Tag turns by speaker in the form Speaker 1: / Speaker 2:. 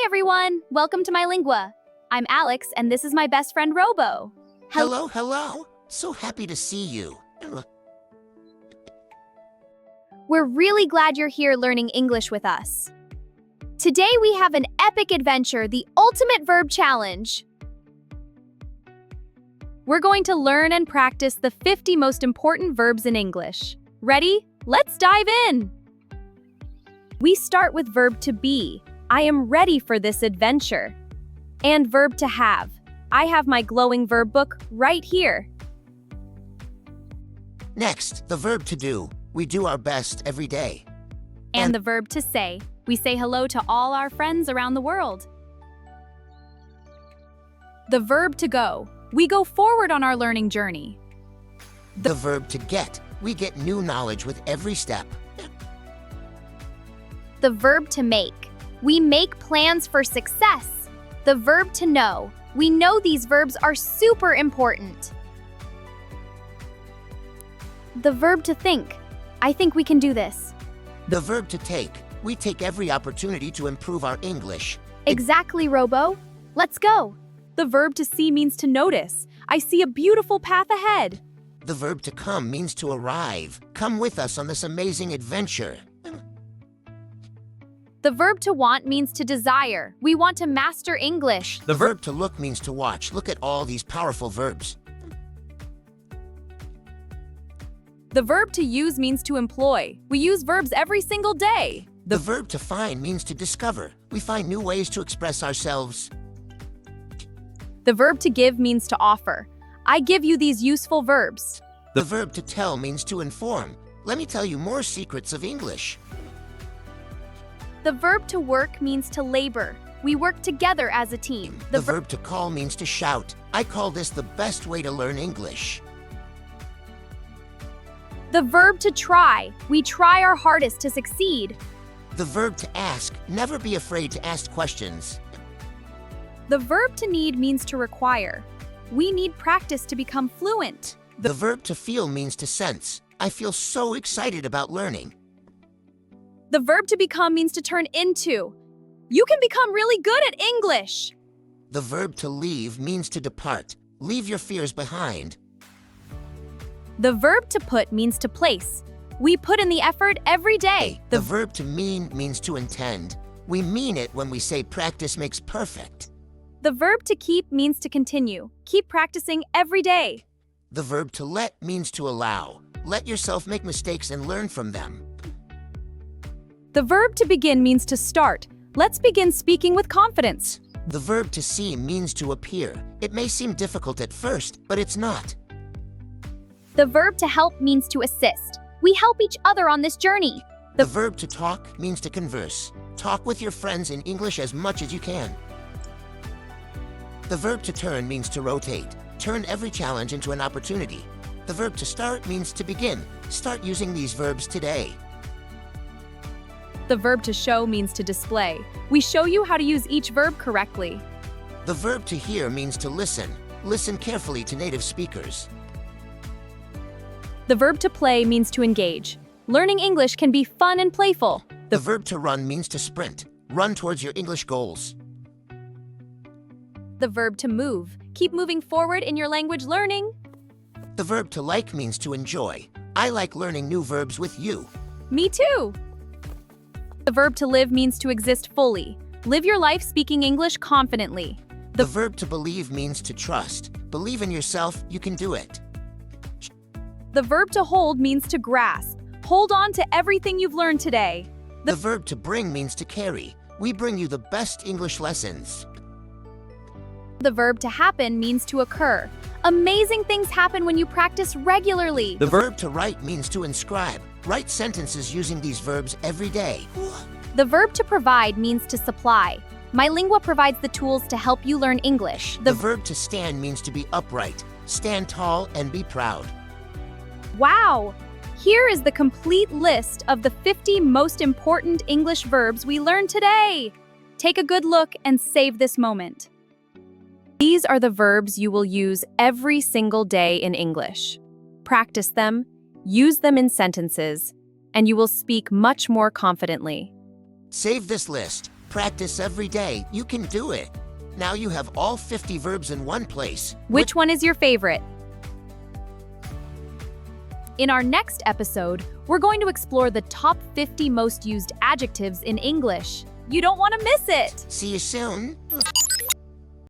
Speaker 1: everyone! Welcome to MyLingua. I'm Alex, and this is my best friend Robo.
Speaker 2: Hello. So happy to see you.
Speaker 1: We're really glad you're here learning English with us. Today we have an epic adventure, the ultimate verb challenge. We're going to learn and practice the 50 most important verbs in English. Ready? Let's dive in! We start with verb to be. I am ready for this adventure. And verb to have. I have my glowing verb book right here.
Speaker 2: Next, the verb to do. We do our best every day.
Speaker 1: And the verb to say. We say hello to all our friends around the world. The verb to go. We go forward on our learning journey.
Speaker 2: The verb to get. We get new knowledge with every step.
Speaker 1: The verb to make. We make plans for success. The verb to know. We know these verbs are super important. The verb to think. I think we can do this.
Speaker 2: The verb to take. We take every opportunity to improve our English.
Speaker 1: Exactly, Robo. Let's go.
Speaker 3: The verb to see means to notice. I see a beautiful path ahead.
Speaker 2: The verb to come means to arrive. Come with us on this amazing adventure.
Speaker 1: The verb to want means to desire. We want to master English.
Speaker 2: The verb to look means to watch. Look at all these powerful verbs.
Speaker 3: The verb to use means to employ. We use verbs every single day.
Speaker 2: The verb to find means to discover. We find new ways to express ourselves.
Speaker 3: The verb to give means to offer. I give you these useful verbs.
Speaker 2: The verb to tell means to inform. Let me tell you more secrets of English.
Speaker 1: The verb to work means to labor. We work together as a team.
Speaker 2: The verb to call means to shout. I call this the best way to learn English.
Speaker 1: The verb to try. We try our hardest to succeed.
Speaker 2: The verb to ask. Never be afraid to ask questions.
Speaker 1: The verb to need means to require. We need practice to become fluent.
Speaker 2: The verb to feel means to sense. I feel so excited about learning.
Speaker 3: The verb to become means to turn into. You can become really good at English.
Speaker 2: The verb to leave means to depart. Leave your fears behind.
Speaker 3: The verb to put means to place. We put in the effort every day.
Speaker 2: The verb to mean means to intend. We mean it when we say practice makes perfect.
Speaker 3: The verb to keep means to continue. Keep practicing every day.
Speaker 2: The verb to let means to allow. Let yourself make mistakes and learn from them.
Speaker 3: The verb to begin means to start. Let's begin speaking with confidence.
Speaker 2: The verb to seem means to appear. It may seem difficult at first, but it's not.
Speaker 1: The verb to help means to assist. We help each other on this journey.
Speaker 2: The verb to talk means to converse. Talk with your friends in English as much as you can. The verb to turn means to rotate. Turn every challenge into an opportunity. The verb to start means to begin. Start using these verbs today.
Speaker 3: The verb to show means to display. We show you how to use each verb correctly.
Speaker 2: The verb to hear means to listen. Listen carefully to native speakers.
Speaker 3: The verb to play means to engage. Learning English can be fun and playful.
Speaker 2: The verb to run means to sprint. Run towards your English goals.
Speaker 3: The verb to move. Keep moving forward in your language learning.
Speaker 2: The verb to like means to enjoy. I like learning new verbs with you.
Speaker 3: Me too. The verb to live means to exist fully. Live your life speaking English confidently.
Speaker 2: The verb to believe means to trust. Believe in yourself, you can do it.
Speaker 3: The verb to hold means to grasp. Hold on to everything you've learned today.
Speaker 2: The verb to bring means to carry. We bring you the best English lessons.
Speaker 1: The verb to happen means to occur. Amazing things happen when you practice regularly.
Speaker 2: The verb to write means to inscribe. Write sentences using these verbs every day.
Speaker 1: The verb to provide means to supply. MyLingua provides the tools to help you learn English.
Speaker 2: The verb to stand means to be upright. Stand tall and be proud.
Speaker 1: Wow! Here is the complete list of the 50 most important English verbs we learned today. Take a good look and save this moment.
Speaker 3: These are the verbs you will use every single day in English. Practice them, use them in sentences, and you will speak much more confidently.
Speaker 2: Save this list. Practice every day. You can do it. Now you have all 50 verbs in one place.
Speaker 1: Which one is your favorite? In our next episode, we're going to explore the top 50 most used adjectives in English. You don't want to miss it!
Speaker 2: See you soon.